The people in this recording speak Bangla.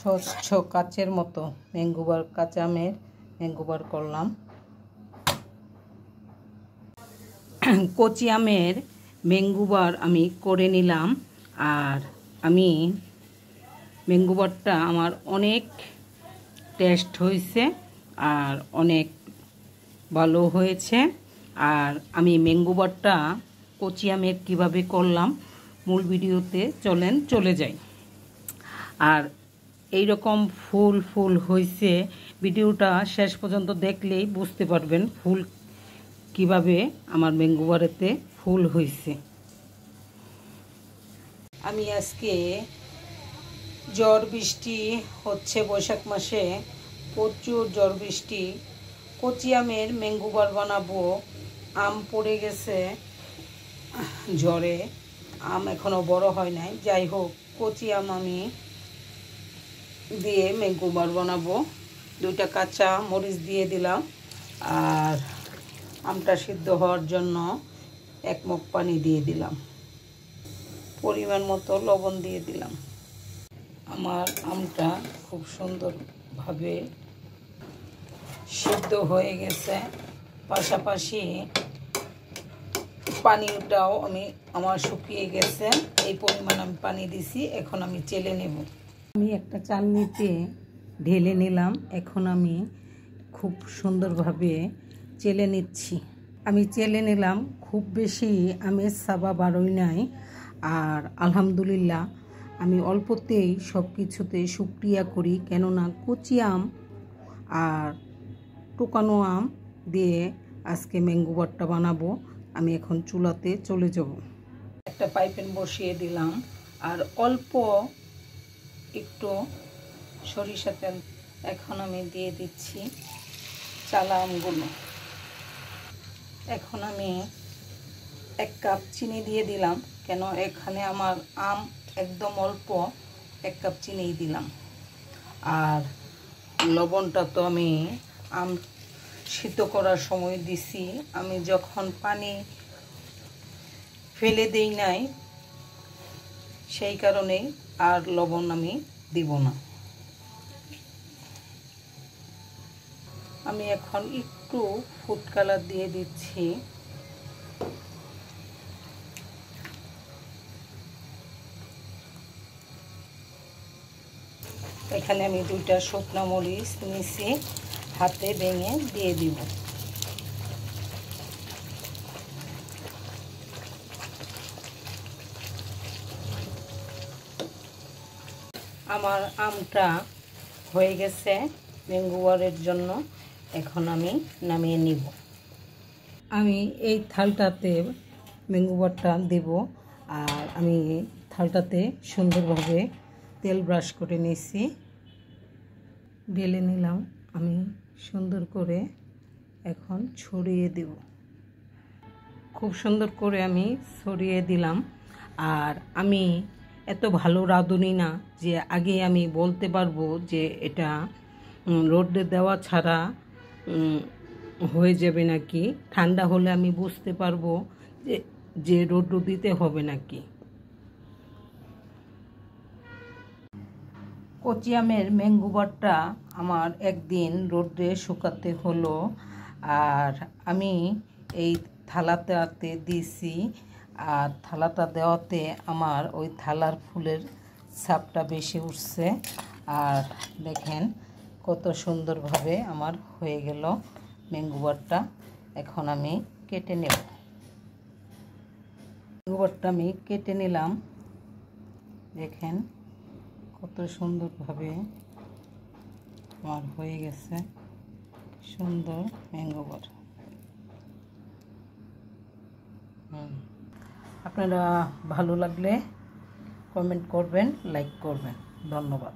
স্বচ্ছ কাচের মতো ম্যাঙ্গোবার, কাঁচা আমের ম্যাঙ্গোবার করলাম। কচি আমের ম্যাঙ্গোবার আমি করে নিলাম। আর আমি ম্যাঙ্গোবারটা আমার অনেক টেস্ট হয়েছে আর অনেক ভালো হয়েছে। আর আমি ম্যাঙ্গোবারটা কচি আমের কীভাবে করলাম মূল ভিডিওতে চলে যাই। আর এই রকম ফুল ফুল হয়েছে, ভিডিওটা শেষ পর্যন্ত দেখলেই বুঝতে পারবেন ফুল কিভাবে আমার ম্যাঙ্গোবারেতে ফুল হয়েছে। আমি আজকে ঝড় বৃষ্টি হচ্ছে, বৈশাখ মাসে প্রচুর ঝড় বৃষ্টি। কচি আমের ম্যাঙ্গোবার বানাবো। আম পড়ে গেছে ঝড়ে, আম এখনও বড় হয় নাই। যাই হোক, কচি আম আমি দিয়ে ম্যাঙ্গোবার বানাবো। 2টা কাঁচা মরিচ দিয়ে দিলাম আর আমটা সিদ্ধ হওয়ার জন্য 1 মগ পানি দিয়ে দিলাম, পরিমাণ মতো লবণ দিয়ে দিলাম। আমার আমটা খুব সুন্দরভাবে সিদ্ধ হয়ে গেছে, পাশাপাশি পানিটাও আমার শুকিয়ে গেছে। এই পরিমাণ আমি পানি দিছি। এখন আমি চেলে নেব। আমি একটা চালনিতে ঢেলে নিলাম। এখন আমি খুব সুন্দরভাবে চেলে নিচ্ছি। আমি চেলে নিলাম, খুব বেশি আমের সাবা বাড়ই নাই। আর আলহামদুলিল্লাহ আমি অল্পতেই সব কিছুতে শুকরিয়া করি, কেননা কচি আম আর টোকানো আম দিয়ে আজকে ম্যাঙ্গোবারটা বানাবো। আমি এখন চুলাতে চলে যাব। একটা পাইপ্যান বসিয়ে দিলাম আর অল্প একটু সরিষা তেল এখন আমি দিয়ে দিচ্ছি চালা আমগুলো। এখন আমি 1 কাপ চিনি দিয়ে দিলাম, কেন এখানে আমার আম একদম অল্প, 1 কাপ চিনি দিলাম। আর লবণটা তো আমি আম সিদ্ধ করার সময় দিছি, আমি যখন পানি ফেলে দেই নাই সেই কারণেই আর লবণ আমি দিব না। আমি এখন একটু ফুড কালার দিয়ে দিচ্ছি। এখানে আমি 2টা শুকনো মরিচ নিয়েছি, হাতে ভেঙে দিয়ে দিব। আমার আমটা হয়ে গেছে ম্যাঙ্গোবারের জন্য। এখন আমি নামিয়ে নিব। আমি এই থালটাতে ম্যাঙ্গোবারটা দেব। আর আমি থালটাতে সুন্দরভাবে তেল ব্রাশ করে নিয়েছি, ঢেলে নিলাম। আমি সুন্দর করে এখন ছড়িয়ে দেব। খুব সুন্দর করে আমি ছড়িয়ে দিলাম। আর আমি এত ভালো রাঁধুনি না যে আগে আমি বলতে পারবো যে এটা রোদে দেওয়া ছাড়া হয়ে যাবে নাকি। ঠান্ডা হলে আমি বুঝতে পারবো যে রোদ দিতে হবে নাকি। কচি আমের ম্যাঙ্গোবারটা আমার একদিন রোদে শুকাতে হলো। আর আমি এই থালাটাতে দিছি, আর থালাটা দেওয়াতে আমার ওই থালার ফুলের ছাপটা বেশি উঠছে। আর দেখেন কত সুন্দরভাবে আমার হয়ে গেল ম্যাঙ্গোবারটা। এখন আমি কেটে নেব। ম্যাঙ্গোবারটা আমি কেটে নিলাম। দেখেন কত সুন্দরভাবে আমার হয়ে গেছে সুন্দর ম্যাঙ্গোবার। আপনারা ভালো লাগলে কমেন্ট করবেন, লাইক করবেন। ধন্যবাদ।